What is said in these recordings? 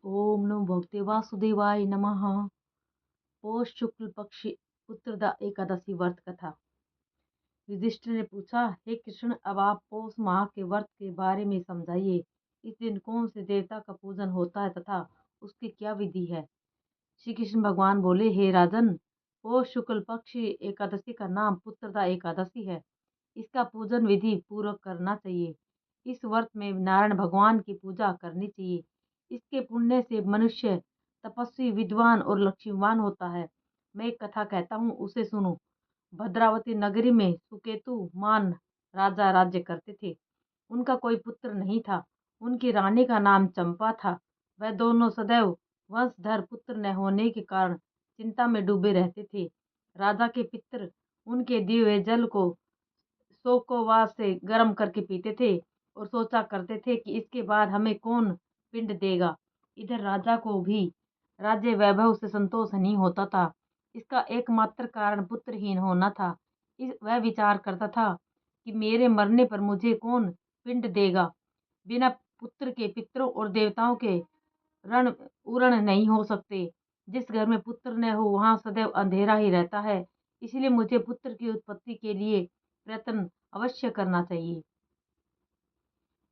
ओम नमो भगवते वासुदेवाय नमः। पौष शुक्ल पक्ष उत्तरदा एकादशी व्रत कथा। युधिष्ठिर ने पूछा, हे कृष्ण, अब आप पौष माह के व्रत के बारे में समझाइए। इस दिन कौन से देवता का पूजन होता है तथा उसकी क्या विधि है। श्री कृष्ण भगवान बोले, हे राजन, पौष शुक्ल पक्ष एकादशी का नाम पुत्रदा एकादशी है। इसका पूजन विधि पूर्वक करना चाहिए। इस व्रत में नारायण भगवान की पूजा करनी चाहिए। इसके पुण्य से मनुष्य तपस्वी, विद्वान और लक्ष्मीवान होता है। मैं एक कथा कहता हूँ, उसे सुनो। भद्रावती नगरी में सुकेतु मान राजा राज्य करते थे। उनका कोई पुत्र नहीं था। उनकी रानी का नाम चंपा था। वह दोनों सदैव वंशधर पुत्र न होने के कारण चिंता में डूबे रहते थे। राजा के पितर उनके दिए हुए जल को शोकोवास से गर्म करके पीते थे और सोचा करते थे कि इसके बाद हमें कौन पिंड देगा। इधर राजा को भी राज्य वैभव से संतोष नहीं होता था। इसका एकमात्र कारण पुत्रहीन होना था। वह विचार करता था कि मेरे मरने पर मुझे कौन पिंड देगा। बिना पुत्र के पितरों और देवताओं के रण उरण नहीं हो सकते। जिस घर में पुत्र न हो वहां सदैव अंधेरा ही रहता है। इसलिए मुझे पुत्र की उत्पत्ति के लिए प्रयत्न अवश्य करना चाहिए।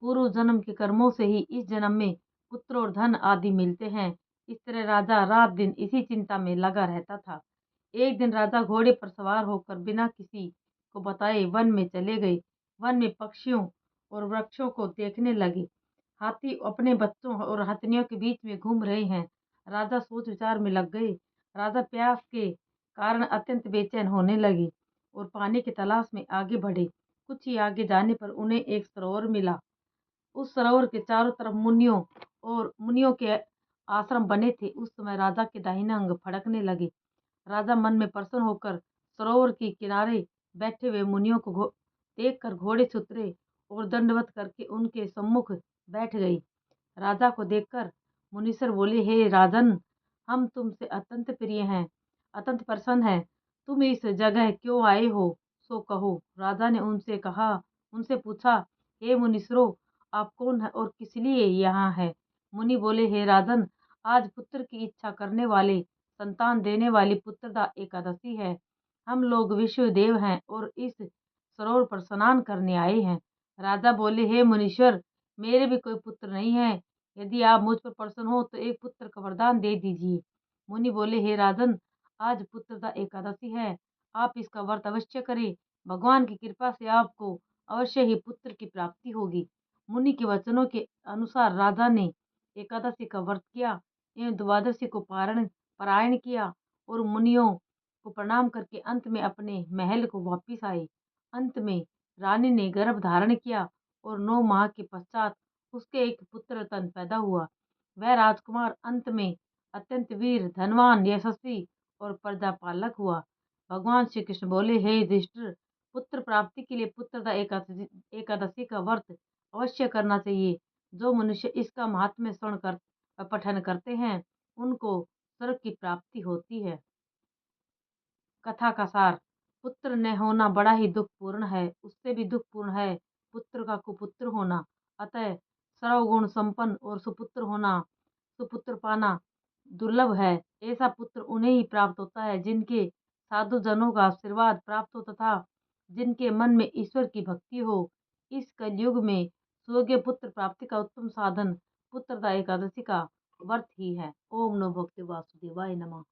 पूर्व जन्म के कर्मों से ही इस जन्म में पुत्र और धन आदि मिलते हैं। इस तरह राजा रात दिन इसी चिंता में लगा रहता था। एक दिन राजा घोड़े पर सवार होकर बिना किसी को बताए वन में चले गए। वन में पक्षियों और वृक्षों को देखने लगे। हाथी अपने बच्चों और हथनियों के बीच में घूम रहे हैं। राजा सोच विचार में लग गए। राजा प्यास के कारण अत्यंत बेचैन होने लगे और पानी की तलाश में आगे बढ़े। कुछ ही आगे जाने पर उन्हें एक सरोवर मिला। उस सरोवर के चारों तरफ मुनियों के आश्रम बने थे। उस समय राजा के दाहिने अंग फड़कने लगे। राजा मन में प्रसन्न होकर सरोवर के किनारे बैठे हुए मुनियों को देखकर घोड़े से उतरे और दंडवत करके उनके सम्मुख बैठ गए। राजा को देखकर मुनीश्वर बोले, हे राजन, हम तुमसे अत्यंत प्रिय हैं, अत्यंत प्रसन्न हैं। तुम इस जगह क्यों आए हो, सो कहो। राजा ने उनसे पूछा, हे मुनीश्वरों, आप कौन है और किस लिए यहाँ है। मुनि बोले, हे राजन, आज पुत्र की इच्छा करने वाले, संतान देने वाली पुत्रदा एकादशी है। हम लोग विश्व देव हैं और इस सरोवर पर स्नान करने आए हैं। राजा बोले, हे मुनीश्वर, मेरे भी कोई पुत्र नहीं है। यदि आप मुझ पर प्रसन्न हो तो एक पुत्र का वरदान दे दीजिए। मुनि बोले, हे राजन, आज पुत्रदा एकादशी है। आप इसका व्रत अवश्य करें। भगवान की कृपा से आपको अवश्य ही पुत्र की प्राप्ति होगी। मुनि के वचनों के अनुसार राजा ने एकादशी का व्रत किया एवं द्वादशी को पारायण किया और मुनियों को प्रणाम करके अंत में अपने महल को वापिस आए। अंत में रानी ने गर्भ धारण किया और 9 माह के पश्चात उसके एक पुत्र रतन पैदा हुआ। वह राजकुमार अंत में अत्यंत वीर, धनवान, यशस्वी और प्रजापालक हुआ। भगवान श्री कृष्ण बोले, हे युधिष्ठिर, पुत्र प्राप्ति के लिए पुत्रदा एकादशी का व्रत अवश्य करना चाहिए। जो मनुष्य इसका महात्म्य पठन करते हैं उनको स्वर्ग की प्राप्ति होती है। कथा का सार। पुत्र न होना बड़ा ही दुखपूर्ण है। उससे भी दुखपूर्ण है पुत्र का कुपुत्र होना। अतः सर्वगुण संपन्न और सुपुत्र पाना दुर्लभ है। ऐसा पुत्र उन्हें ही प्राप्त होता है जिनके साधु जनों का आशीर्वाद प्राप्त हो तथा जिनके मन में ईश्वर की भक्ति हो। इस कलयुग में स्वर्गीय पुत्र प्राप्ति का उत्तम साधन पुत्रदा एकादशी का व्रत ही है। ओम नमो भगवते वासुदेवाय नमः।